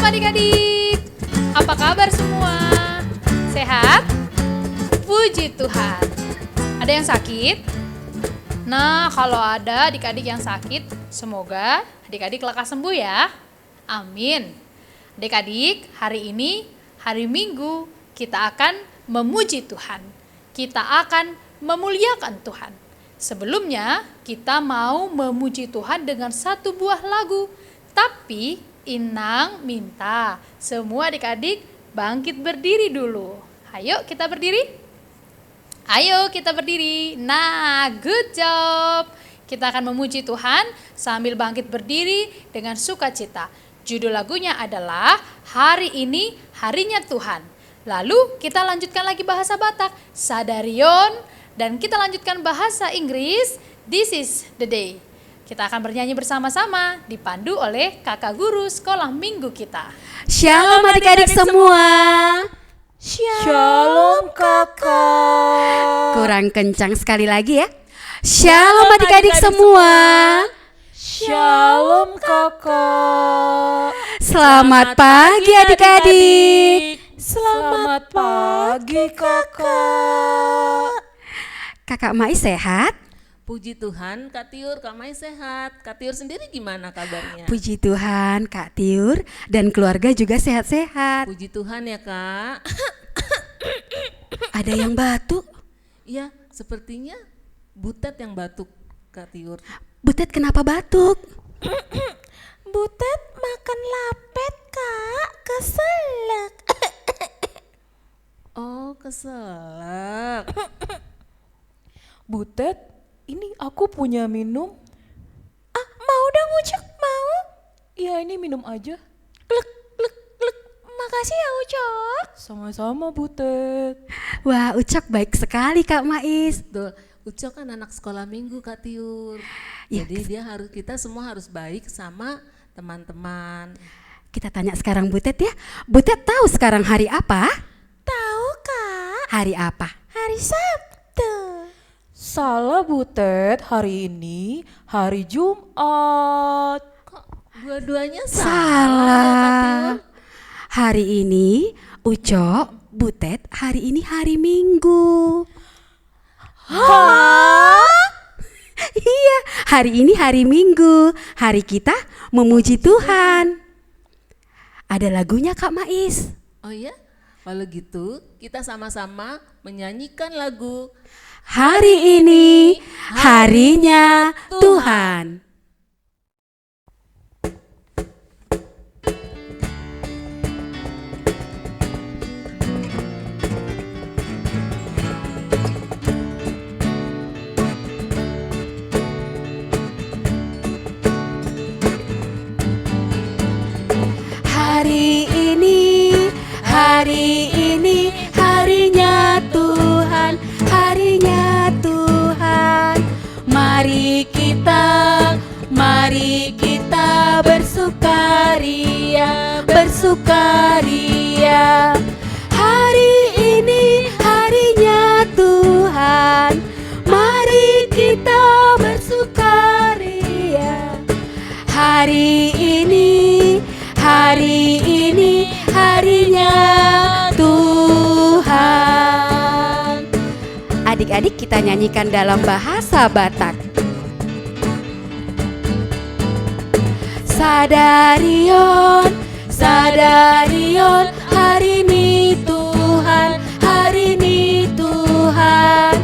Shalom adik-adik. Apa kabar semua? Sehat? Puji Tuhan. Ada yang sakit? Nah, kalau ada adik-adik yang sakit, semoga adik-adik lekas sembuh ya. Amin. Adik-adik, hari ini, hari Minggu, kita akan memuji Tuhan. Kita akan memuliakan Tuhan. Sebelumnya, kita mau memuji Tuhan dengan satu buah lagu. Tapi, Inang minta semua adik-adik bangkit berdiri dulu. Ayo kita berdiri. Ayo kita berdiri. Nah, good job. Kita akan memuji Tuhan sambil bangkit berdiri dengan sukacita. Judul lagunya adalah Hari Ini Harinya Tuhan. Lalu kita lanjutkan lagi bahasa Batak, Sadarion, dan kita lanjutkan bahasa Inggris, This is the day. Kita akan bernyanyi bersama-sama, dipandu oleh kakak guru sekolah minggu kita. Shalom adik-adik semua. Shalom kakak. Kurang kencang sekali lagi ya. Shalom adik-adik semua. Shalom kakak. Selamat pagi adik-adik. Selamat pagi kakak. Kakak Mai sehat? Puji Tuhan, Kak Tiur, Kak Mai sehat. Kak Tiur sendiri gimana kabarnya? Puji Tuhan, Kak Tiur dan keluarga juga sehat-sehat. Puji Tuhan ya Kak. Ada yang batuk? Iya, sepertinya Butet yang batuk, Kak Tiur. Butet kenapa batuk? Butet makan lapet kak, keselak. Oh, keselak. Butet, ini aku punya minum. Mau dong Ucok, mau? Iya ini minum aja. Glek, glek, glek. Makasih ya Ucok. Sama-sama Butet. Wah, Ucok baik sekali Kak Mais. Tuh, Ucok kan anak sekolah minggu Kak Tiur. Ya, Jadi kita semua harus baik sama teman-teman. Kita tanya sekarang Butet ya. Butet tahu sekarang hari apa? Tahu kak? Hari apa? Hari Sabtu. Salah Butet, hari ini hari Jumat. Kok dua-duanya Salah. salah ya, Kak Tiur? Hari ini Ucok, Butet, hari ini hari Minggu. Hah? Iya, hari ini hari Minggu. Hari kita memuji Tuhan. Ada lagunya Kak Mais. Oh iya? Kalau gitu kita sama-sama menyanyikan lagu Hari ini harinya Tuhan. Hari ini harinya Tuhan, harinya Tuhan. Mari kita bersukaria, bersukaria. Hari ini harinya Tuhan, mari kita bersukaria. Hari ini harinya Tuhan. Adik-adik kita nyanyikan dalam bahasa Batak. Sadarion, sadarion, hari ini Tuhan, hari ini Tuhan.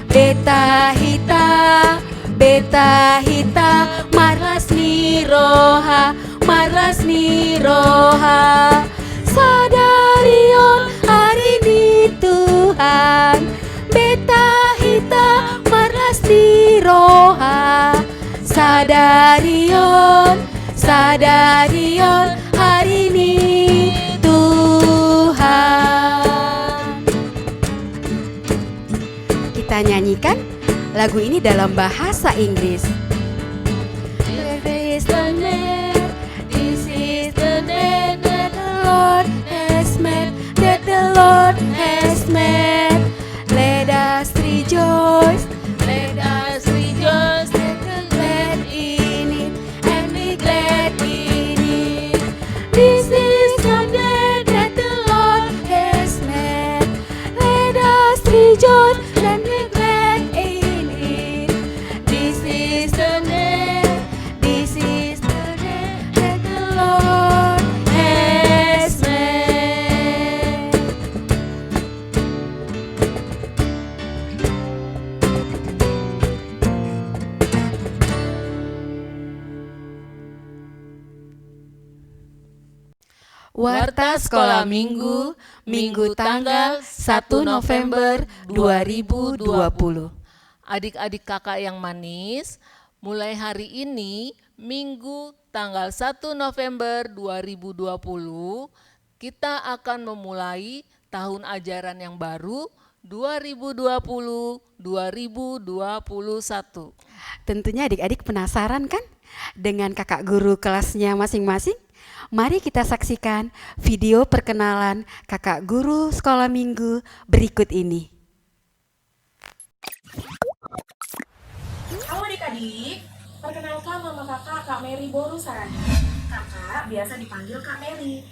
Beta hita, marlas ni roha, marlas ni roha. Sadarion, hari ini Tuhan. Beta hita, marlas ni roha. Sadarion, sadarion, hari ini Tuhan. Kita nyanyikan lagu ini dalam bahasa Inggris. This is the day that the Lord has made, that the Lord has made. Let us rejoice, let us rejoice, and be glad in it, and be glad in it. This is Warta Sekolah Minggu, Minggu tanggal 1 November 2020. Adik-adik kakak yang manis, mulai hari ini Minggu tanggal 1 November 2020 kita akan memulai tahun ajaran yang baru 2020-2021. Tentunya adik-adik penasaran kan dengan kakak guru kelasnya masing-masing? Mari kita saksikan video perkenalan kakak guru sekolah minggu berikut ini. Halo adik-adik, perkenalkan nama kakak Kak Mary Borusan. Kakak biasa dipanggil Kak Mary.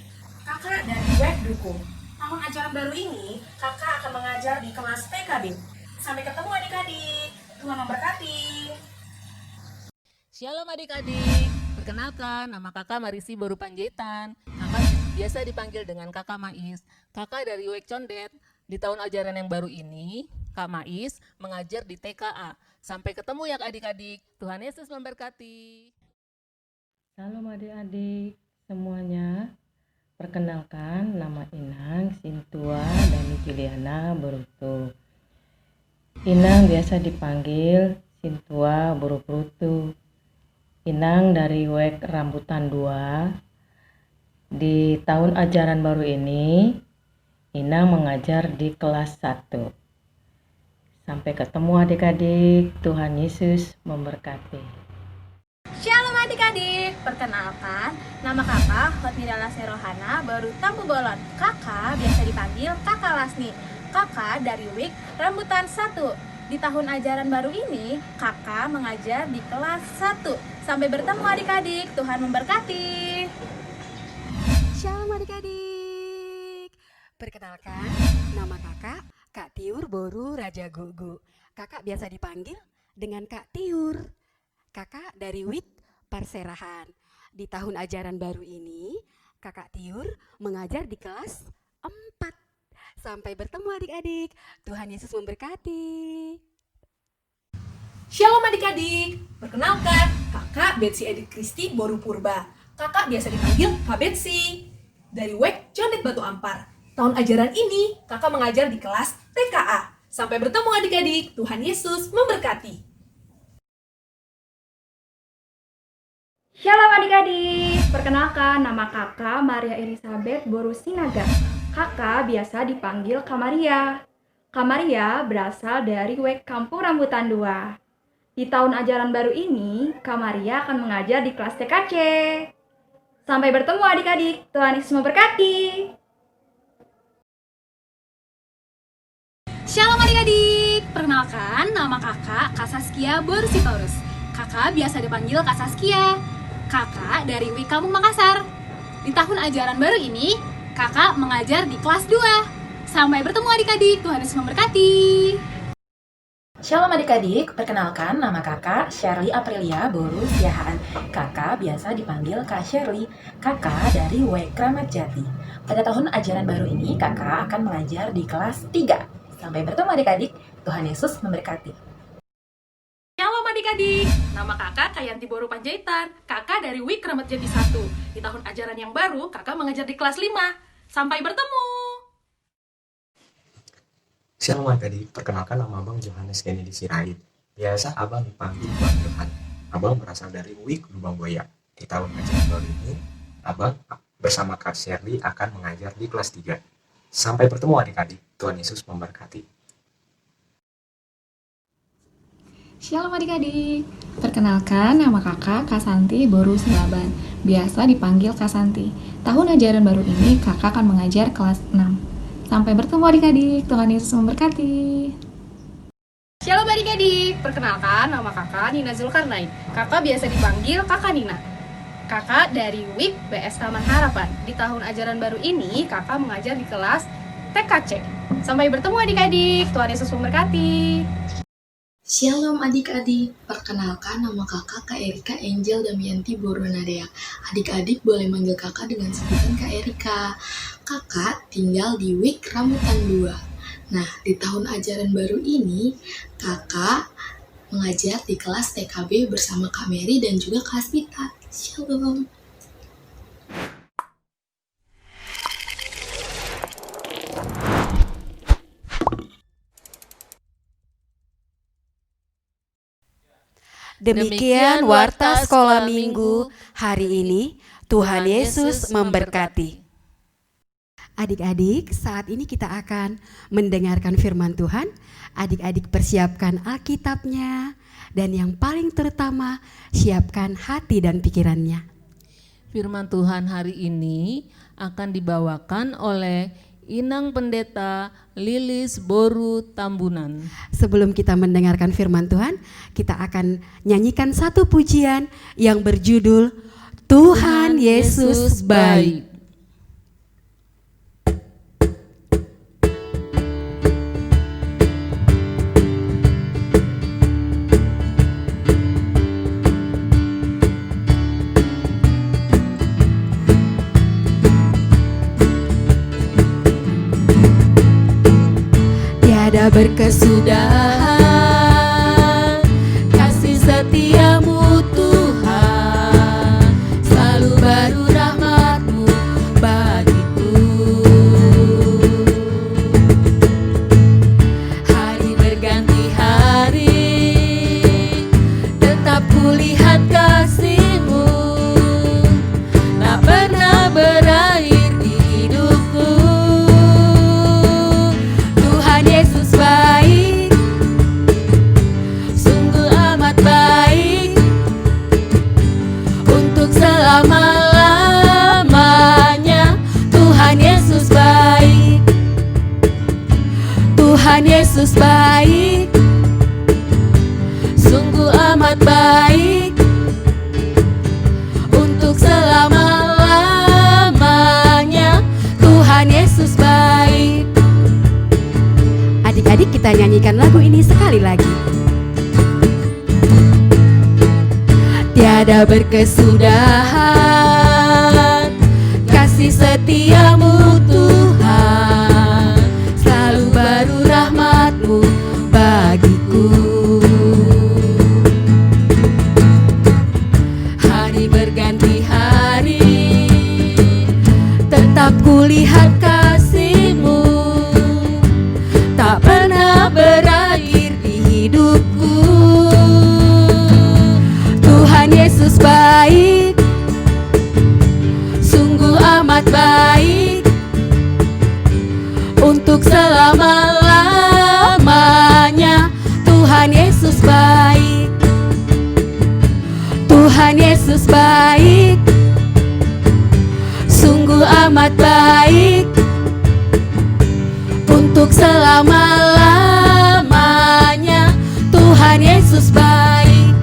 Kakak dari WEK Dukung. Tahun ajaran baru ini, kakak akan mengajar di kelas TKB. Sampai ketemu adik-adik. Tuhan memberkati. Shalom adik-adik, perkenalkan nama kakak Marisi Boru Panjaitan. Kakak biasa dipanggil dengan kakak Mais. Kakak dari WEK Condet. Di tahun ajaran yang baru ini, Kak Mais mengajar di TKA. Sampai ketemu ya adik-adik, Tuhan Yesus memberkati. Salam adik-adik semuanya. Perkenalkan nama Inang Sintua Dani Juliana Berutu. Inang biasa dipanggil Sintua Berutu. Inang dari WEK Rambutan 2. Di tahun ajaran baru ini, Inang mengajar di kelas 1. Sampai ketemu adik-adik, Tuhan Yesus memberkati. Shalom adik-adik, perkenalkan nama kakak Hotmirala Serohana baru Tampu Bolon. Kakak biasa dipanggil kakak Lasni. Kakak dari WIK Rambutan 1. Di tahun ajaran baru ini, kakak mengajar di kelas 1. Sampai bertemu adik-adik, Tuhan memberkati. Shalom adik-adik. Perkenalkan nama kakak Kak Tiur Boru Raja Gugu. Kakak biasa dipanggil dengan Kak Tiur. Kakak dari WIK Parserahan. Di tahun ajaran baru ini, kakak Tiur mengajar di kelas 4. Sampai bertemu adik-adik. Tuhan Yesus memberkati. Shalom adik-adik, perkenalkan kakak Betsy Edith Kristi Boru Purba. Kakak biasa dipanggil Kak Betsy. Dari WEK Condet Batu Ampar. Tahun ajaran ini, kakak mengajar di kelas TKA. Sampai bertemu adik-adik, Tuhan Yesus memberkati. Shalom adik-adik, perkenalkan nama kakak Maria Elizabeth Boru Sinaga. Kakak biasa dipanggil Kak Maria. Kak Maria berasal dari WEK Kampung Rambutan 2. Di tahun ajaran baru ini, Kak Maria akan mengajar di kelas TKC. Sampai bertemu adik-adik, Tuhan Yesus memberkati. Shalom adik-adik, perkenalkan nama kakak Kak Saskia Boru Sitorus. Kakak biasa dipanggil Kak Saskia. Kakak dari WIK Kampung Makassar. Di tahun ajaran baru ini, kakak mengajar di kelas 2. Sampai bertemu adik-adik, Tuhan Yesus memberkati. Shalom adik-adik, perkenalkan nama kakak Shirley Aprilia Boru Siahaan. Kakak biasa dipanggil Kak Shirley. Kakak dari WEK Kramat Jati. Pada tahun ajaran baru ini, kakak akan mengajar di kelas 3. Sampai bertemu adik-adik, Tuhan Yesus memberkati. Shalom adik-adik, nama kakak Kayanti Boru Panjaitan. Kakak dari WIK Kramat Jati 1. Di tahun ajaran yang baru, kakak mengajar di kelas 5. Sampai bertemu. Shalom adik-adik, perkenalkan nama Abang Johannes Kennedy Sirait. Biasa Abang dipanggil Bang Johan. Abang berasal dari WIK Lubang Buaya. Di tahun ajaran baru ini, Abang bersama Kak Shirley akan mengajar di kelas 3. Sampai bertemu adik-adik, Tuhan Yesus memberkati. Shalom adik-adik, perkenalkan nama kakak Kak Santi Boru Silaban. Biasa dipanggil Kak Santi. Tahun ajaran baru ini kakak akan mengajar kelas 6. Sampai bertemu adik-adik, Tuhan Yesus memberkati. Shalom adik-adik, perkenalkan nama kakak Nina Zulkarnain. Kakak biasa dipanggil kakak Nina. Kakak dari WIK BS Taman Harapan. Di tahun ajaran baru ini, kakak mengajar di kelas TKC. Sampai bertemu adik-adik, Tuhan Yesus memberkati. Shalom adik-adik, perkenalkan nama kakak Kak Erika Angel Damianti Boronadea. Adik-adik boleh manggil kakak dengan sebutan Kak Erika. Kakak tinggal di WIK Rambutan 2. Nah, di tahun ajaran baru ini, kakak mengajar di kelas TKB bersama Kak Mary dan juga Kak Asmita. Shalom. Demikian warta sekolah minggu hari ini. Tuhan Yesus memberkati. Adik-adik, saat ini kita akan mendengarkan firman Tuhan. Adik-adik persiapkan Alkitabnya, dan yang paling terutama siapkan hati dan pikirannya. Firman Tuhan hari ini akan dibawakan oleh Inang Pendeta Lilis Boru Tambunan. Sebelum kita mendengarkan firman Tuhan, kita akan nyanyikan satu pujian yang berjudul Tuhan Yesus Baik. Tiada berkesudahan kasih setiamu Tuhan, selalu baru rahmat-Mu bagiku. Hari berganti hari, tetap kulihat kasih-Mu, tak pernah berakhir di hidupku. Tuhan Yesus baik, sungguh amat baik, untuk selama-lamanya. Tuhan Yesus baik, Tuhan Yesus baik, sungguh amat baik, untuk selama-lamanya. Tuhan Yesus baik. Adik-adik, kita nyanyikan lagu ini sekali lagi. Tiada berkesudahan kasih setiamu Tuhan, selalu baru rahmat-Mu bagiku. Hari berganti hari, tetap kulihat kasih-Mu, tak pernah berakhir di hidupku. Tuhan Yesus baik, sungguh amat baik, untuk selama-lamanya. Tuhan Yesus baik, Tuhan Yesus baik, sungguh amat baik, untuk selama-lamanya. Tuhan Yesus baik,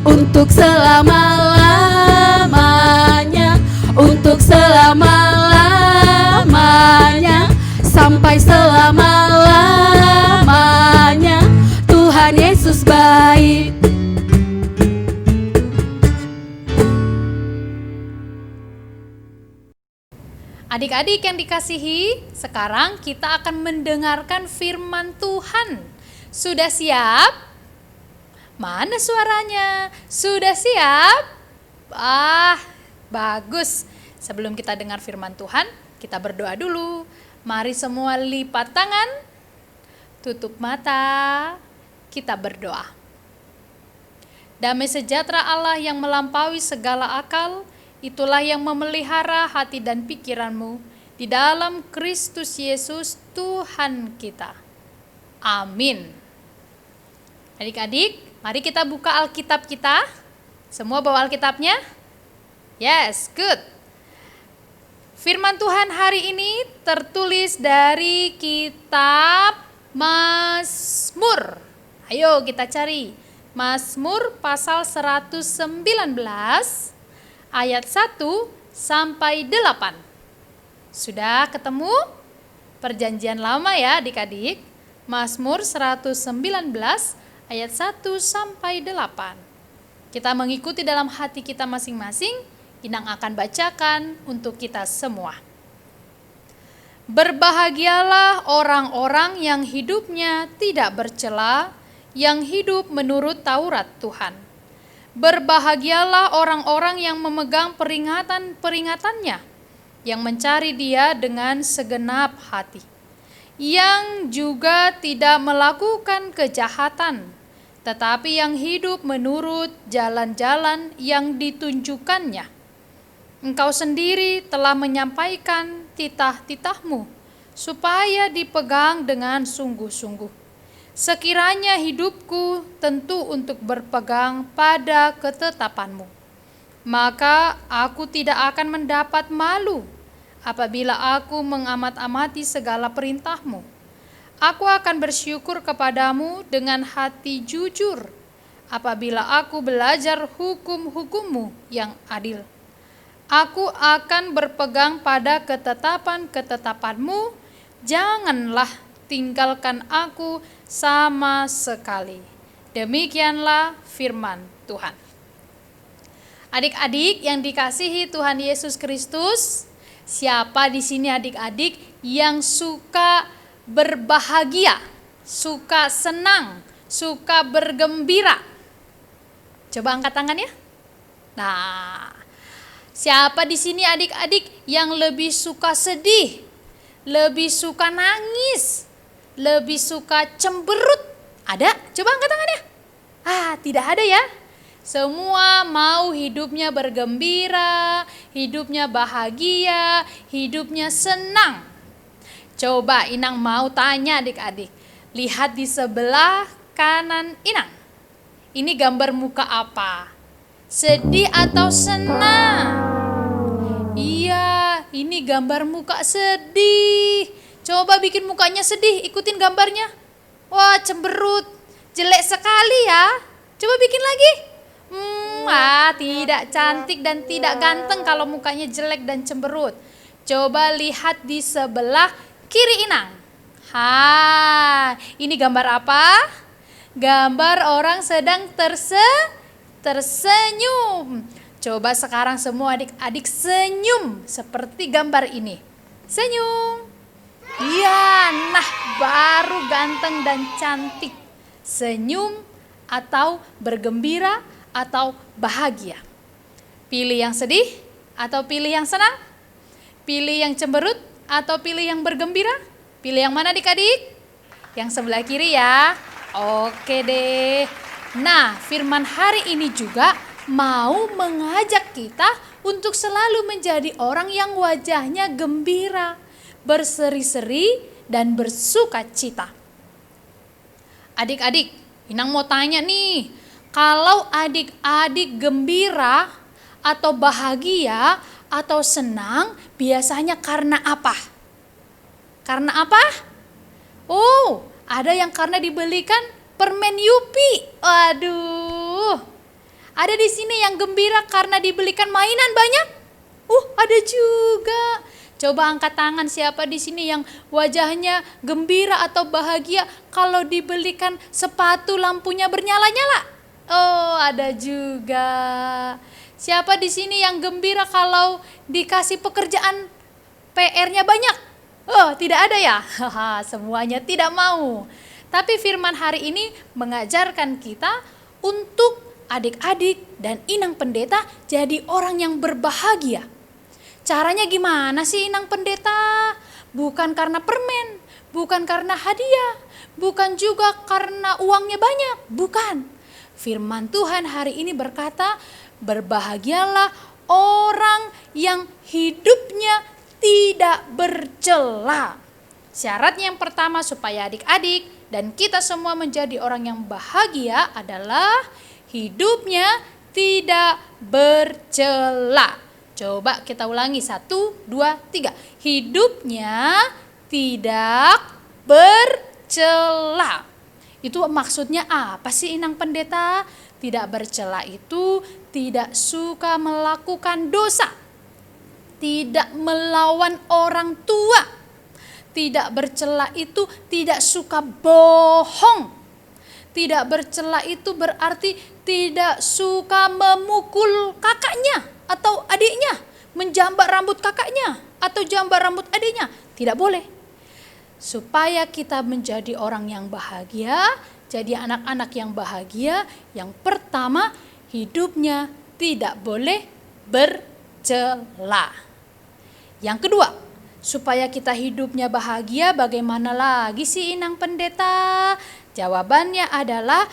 untuk selama-lamanya, untuk selama-lamanya, sampai selama-lamanya. Tuhan Yesus baik. Adik-adik yang dikasihi, sekarang kita akan mendengarkan firman Tuhan. Sudah siap? Mana suaranya? Sudah siap? Bagus. Sebelum kita dengar firman Tuhan, kita berdoa dulu. Mari semua lipat tangan, tutup mata, kita berdoa. Damai sejahtera Allah yang melampaui segala akal, itulah yang memelihara hati dan pikiranmu di dalam Kristus Yesus Tuhan kita. Amin. Adik-adik, mari kita buka Alkitab kita. Semua bawa Alkitabnya? Yes, good. Firman Tuhan hari ini tertulis dari kitab Mazmur. Ayo kita cari. Mazmur pasal 119 ayat 1 sampai 8. Sudah ketemu? Perjanjian lama ya adik-adik. Mazmur 119 ayat 1 sampai 8. Kita mengikuti dalam hati kita masing-masing. Inang akan bacakan untuk kita semua. Berbahagialah orang-orang yang hidupnya tidak bercela, yang hidup menurut Taurat Tuhan. Berbahagialah orang-orang yang memegang peringatan-peringatannya, yang mencari Dia dengan segenap hati, yang juga tidak melakukan kejahatan, tetapi yang hidup menurut jalan-jalan yang ditunjukkannya. Engkau sendiri telah menyampaikan titah-titahmu supaya dipegang dengan sungguh-sungguh. Sekiranya hidupku tentu untuk berpegang pada ketetapanmu, maka aku tidak akan mendapat malu apabila aku mengamat-amati segala perintahmu. Aku akan bersyukur kepadamu dengan hati jujur apabila aku belajar hukum-hukummu yang adil. Aku akan berpegang pada ketetapan-ketetapanmu, janganlah tinggalkan aku sama sekali. Demikianlah firman Tuhan. Adik-adik yang dikasihi Tuhan Yesus Kristus, siapa di sini adik-adik yang suka berbahagia, suka senang, suka bergembira? Coba angkat tangannya. Nah, siapa di sini adik-adik yang lebih suka sedih, lebih suka nangis, lebih suka cemberut? Ada? Coba angkat tangannya. Tidak ada ya. Semua mau hidupnya bergembira, hidupnya bahagia, hidupnya senang. Coba Inang mau tanya adik-adik. Lihat di sebelah kanan Inang. Ini gambar muka apa? Sedih atau senang? Iya, ini gambar muka sedih. Coba bikin mukanya sedih, ikutin gambarnya. Wah, cemberut, jelek sekali ya. Coba bikin lagi. Tidak cantik dan tidak ganteng kalau mukanya jelek dan cemberut. Coba lihat di sebelah kiri Inang. Ini gambar apa? Gambar orang sedang tersenyum. Coba sekarang semua adik-adik senyum seperti gambar ini. Senyum. Iya, nah baru ganteng dan cantik. Senyum atau bergembira atau bahagia. Pilih yang sedih atau pilih yang senang? Pilih yang cemberut atau pilih yang bergembira? Pilih yang mana adik-adik? Yang sebelah kiri ya. Oke deh. Nah, firman hari ini juga mau mengajak kita untuk selalu menjadi orang yang wajahnya gembira, berseri-seri, dan bersuka cita. Adik-adik, Inang mau tanya nih, kalau adik-adik gembira atau bahagia atau senang, biasanya karena apa? Karena apa? Ada yang karena dibelikan permen Yupi. Waduh. Ada di sini yang gembira karena dibelikan mainan banyak? Ada juga. Coba angkat tangan siapa di sini yang wajahnya gembira atau bahagia kalau dibelikan sepatu lampunya bernyala-nyala? Ada juga. Siapa di sini yang gembira kalau dikasih pekerjaan PR-nya banyak? Tidak ada ya? Semuanya tidak mau. Tapi firman hari ini mengajarkan kita untuk adik-adik dan Inang Pendeta jadi orang yang berbahagia. Caranya gimana sih Inang Pendeta? Bukan karena permen, bukan karena hadiah, bukan juga karena uangnya banyak, bukan. Firman Tuhan hari ini berkata, berbahagialah orang yang hidupnya tidak bercela. Syaratnya yang pertama supaya adik-adik dan kita semua menjadi orang yang bahagia adalah hidupnya tidak bercela. Coba kita ulangi, 1, 2, 3. Hidupnya tidak bercela. Itu maksudnya apa sih Inang Pendeta? Tidak bercela itu tidak suka melakukan dosa. Tidak melawan orang tua. Tidak bercela itu tidak suka bohong. Tidak bercela itu berarti tidak suka memukul kakaknya atau adiknya, menjambat rambut kakaknya atau jambat rambut adiknya. Tidak boleh. Supaya kita menjadi orang yang bahagia, jadi anak-anak yang bahagia, yang pertama hidupnya tidak boleh bercela. Yang kedua, supaya kita hidupnya bahagia, bagaimana lagi sih Inang Pendeta? Jawabannya adalah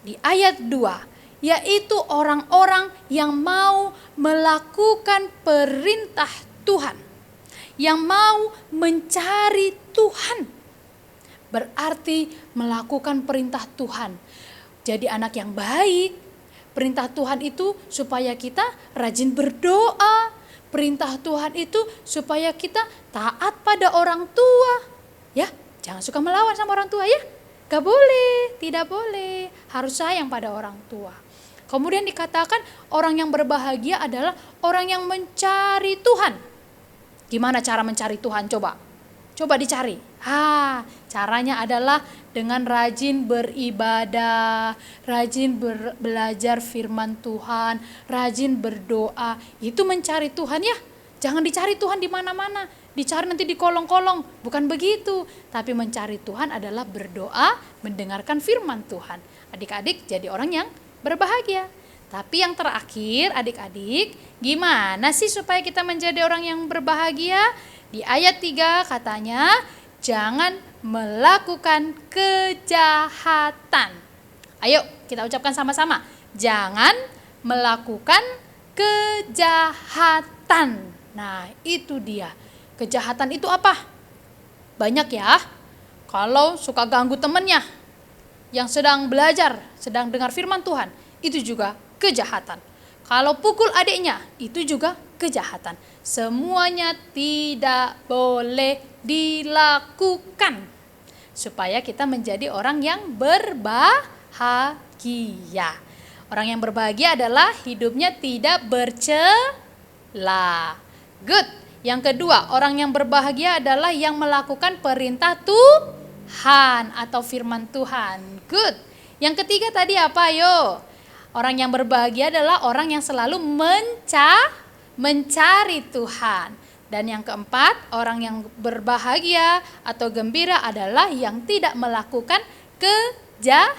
di ayat 2, yaitu orang-orang yang mau melakukan perintah Tuhan, yang mau mencari Tuhan. Berarti melakukan perintah Tuhan. Jadi anak yang baik. Perintah Tuhan itu supaya kita rajin berdoa. Perintah Tuhan itu supaya kita taat pada orang tua. Ya, jangan suka melawan sama orang tua ya. Gak boleh, tidak boleh. Harus sayang pada orang tua. Kemudian dikatakan orang yang berbahagia adalah orang yang mencari Tuhan. Gimana cara mencari Tuhan? Coba dicari. Caranya adalah dengan rajin beribadah, rajin belajar firman Tuhan, rajin berdoa. Itu mencari Tuhan ya. Jangan dicari Tuhan di mana-mana, dicari nanti di kolong-kolong. Bukan begitu. Tapi mencari Tuhan adalah berdoa, mendengarkan firman Tuhan. Adik-adik jadi orang yang berbahagia. Tapi yang terakhir adik-adik, gimana sih supaya kita menjadi orang yang berbahagia? Di ayat 3 katanya, jangan melakukan kejahatan. Ayo kita ucapkan sama-sama. Jangan melakukan kejahatan. Nah itu dia. Kejahatan itu apa? Banyak ya. Kalau suka ganggu temannya yang sedang belajar, sedang dengar firman Tuhan, itu juga kejahatan. Kalau pukul adiknya, itu juga kejahatan. Semuanya tidak boleh dilakukan supaya kita menjadi orang yang berbahagia. Orang yang berbahagia adalah hidupnya tidak bercela. Good. Yang kedua, orang yang berbahagia adalah yang melakukan perintah Tuhan atau firman Tuhan. Good. Yang ketiga tadi apa? Yo. Orang yang berbahagia adalah orang yang selalu mencari Tuhan. Dan yang keempat, orang yang berbahagia atau gembira adalah yang tidak melakukan kejahatan.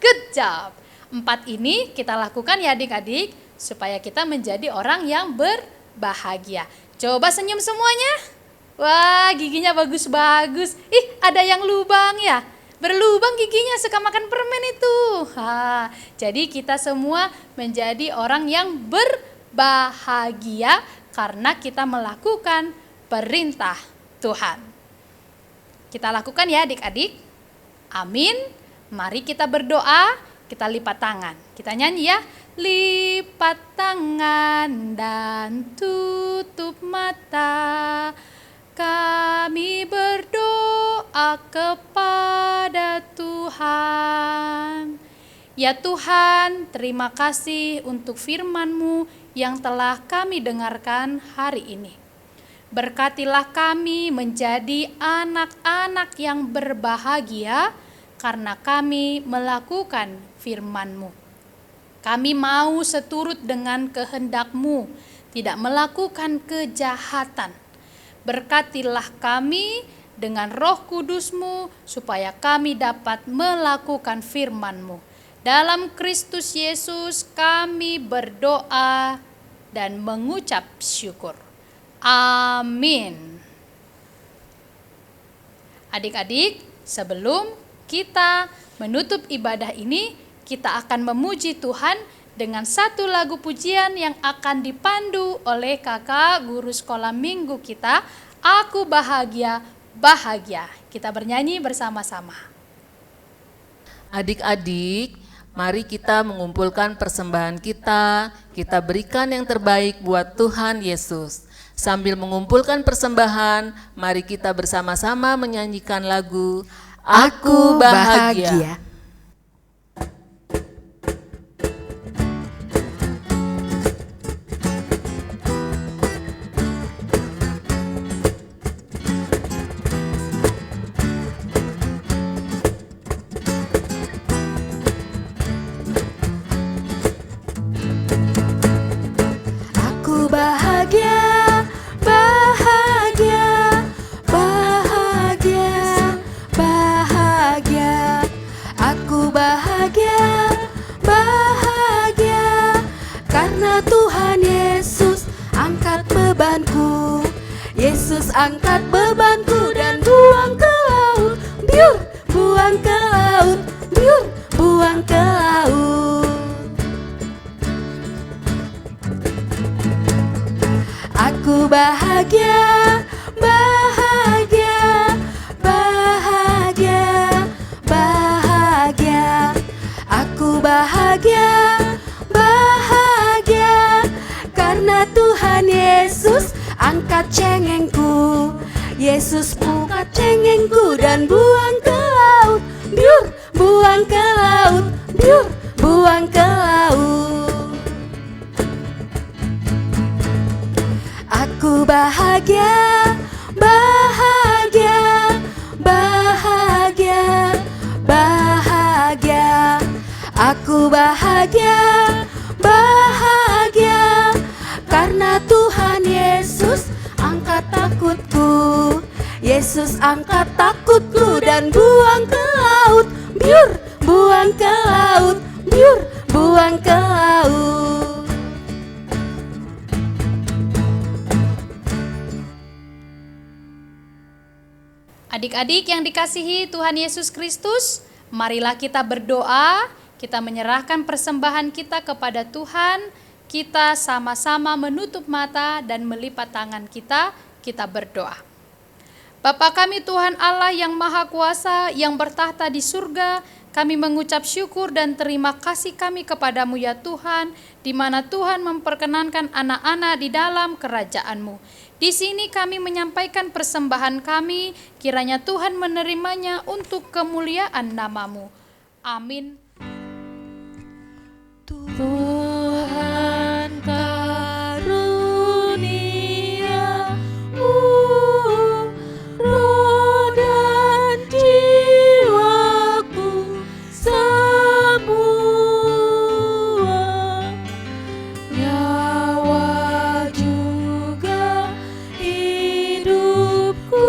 Good job. 4 ini kita lakukan ya adik-adik, supaya kita menjadi orang yang berbahagia. Coba senyum semuanya. Wah, giginya bagus-bagus. Ada yang lubang ya. Berlubang giginya, suka makan permen itu. Jadi kita semua menjadi orang yang berbahagia karena kita melakukan perintah Tuhan. Kita lakukan ya adik-adik. Amin. Mari kita berdoa, kita lipat tangan. Kita nyanyi ya. Lipat tangan dan tutup mata. Kami berdoa kepada Tuhan. Ya Tuhan, terima kasih untuk firman-Mu yang telah kami dengarkan hari ini. Berkatilah kami menjadi anak-anak yang berbahagia karena kami melakukan firman-Mu. Kami mau seturut dengan kehendak-Mu, tidak melakukan kejahatan. Berkatilah kami dengan Roh Kudus-Mu supaya kami dapat melakukan firman-Mu. Dalam Kristus Yesus kami berdoa dan mengucap syukur. Amin. Adik-adik, sebelum kita menutup ibadah ini, kita akan memuji Tuhan dengan satu lagu pujian yang akan dipandu oleh kakak guru sekolah minggu kita, Aku Bahagia, Bahagia. Kita bernyanyi bersama-sama. Adik-adik, mari kita mengumpulkan persembahan kita berikan yang terbaik buat Tuhan Yesus. Sambil mengumpulkan persembahan, mari kita bersama-sama menyanyikan lagu Aku Bahagia. Yesus angkat bebanku dan buang ke laut, biur, buang ke laut. bahagia, bahagia, bahagia, bahagia. Aku bahagia, bahagia, karena Tuhan Yesus angkat cengengku. Yesus angkat cengengku dan buang ke laut, biur, buang ke laut, biur, buang ke laut. Aku bahagia, bahagia, bahagia, bahagia. Aku bahagia, bahagia, karena Tuhan Yesus angkat takutku. Yesus angkat takutku dan buang ke laut, biur, buang ke laut, biur, buang ke laut. Adik-adik yang dikasihi Tuhan Yesus Kristus, marilah kita berdoa, kita menyerahkan persembahan kita kepada Tuhan, kita sama-sama menutup mata dan melipat tangan kita berdoa. Bapa kami Tuhan Allah yang Maha Kuasa, yang bertahta di surga, kami mengucap syukur dan terima kasih kami kepadamu ya Tuhan, di mana Tuhan memperkenankan anak-anak di dalam kerajaan-Mu. Di sini kami menyampaikan persembahan kami, kiranya Tuhan menerimanya untuk kemuliaan nama-Mu. Amin. Tuhan karuniamu, roh dan jiwaku semua, nyawa juga hidupku,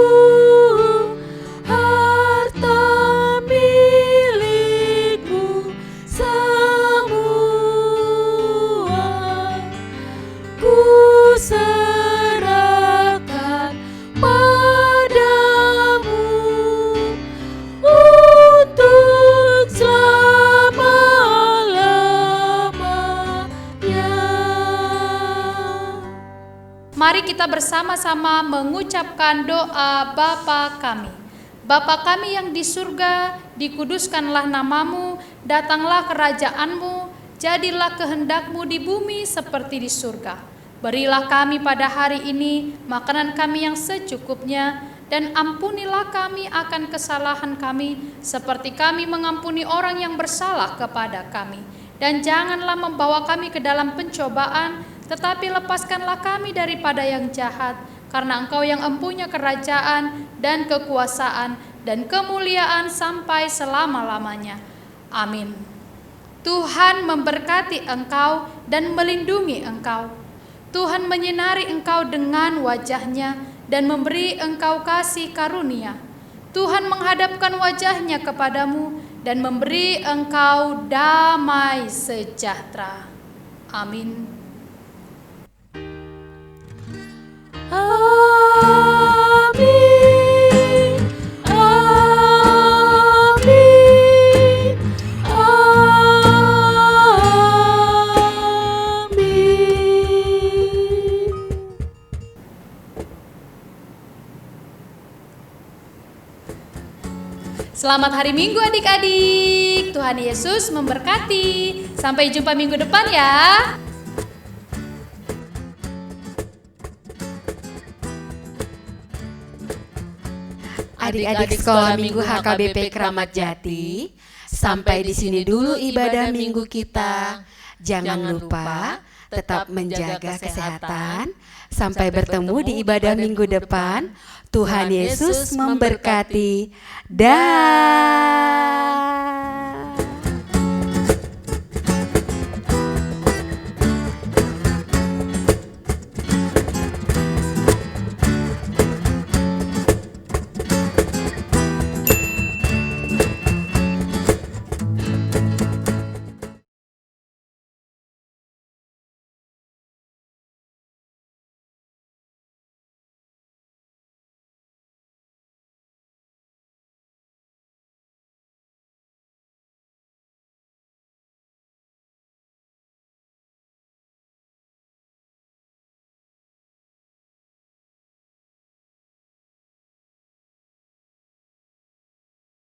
harta milikmu semua, ku serahkan padamu untuk selama-lamanya. Mari kita bersama-sama mengucapkan doa Bapa kami. Bapa kami yang di surga, dikuduskanlah namamu, datanglah kerajaan-Mu, jadilah kehendak-Mu di bumi seperti di surga. Berilah kami pada hari ini makanan kami yang secukupnya, dan ampunilah kami akan kesalahan kami, seperti kami mengampuni orang yang bersalah kepada kami. Dan janganlah membawa kami ke dalam pencobaan, tetapi lepaskanlah kami daripada yang jahat, karena Engkau yang empunya kerajaan dan kekuasaan dan kemuliaan sampai selama-lamanya. Amin. Tuhan memberkati engkau dan melindungi engkau. Tuhan menyinari engkau dengan wajah-Nya dan memberi engkau kasih karunia. Tuhan menghadapkan wajah-Nya kepadamu dan memberi engkau damai sejahtera. Amin. Amin, amin, amin. Selamat hari Minggu adik-adik. Tuhan Yesus memberkati. Sampai jumpa minggu depan ya. Adik-adik sekolah minggu HKBP Kramat Jati, sampai di sini dulu ibadah minggu kita. Jangan lupa tetap menjaga kesehatan. Sampai bertemu di ibadah minggu depan. Tuhan Yesus memberkati. Dah.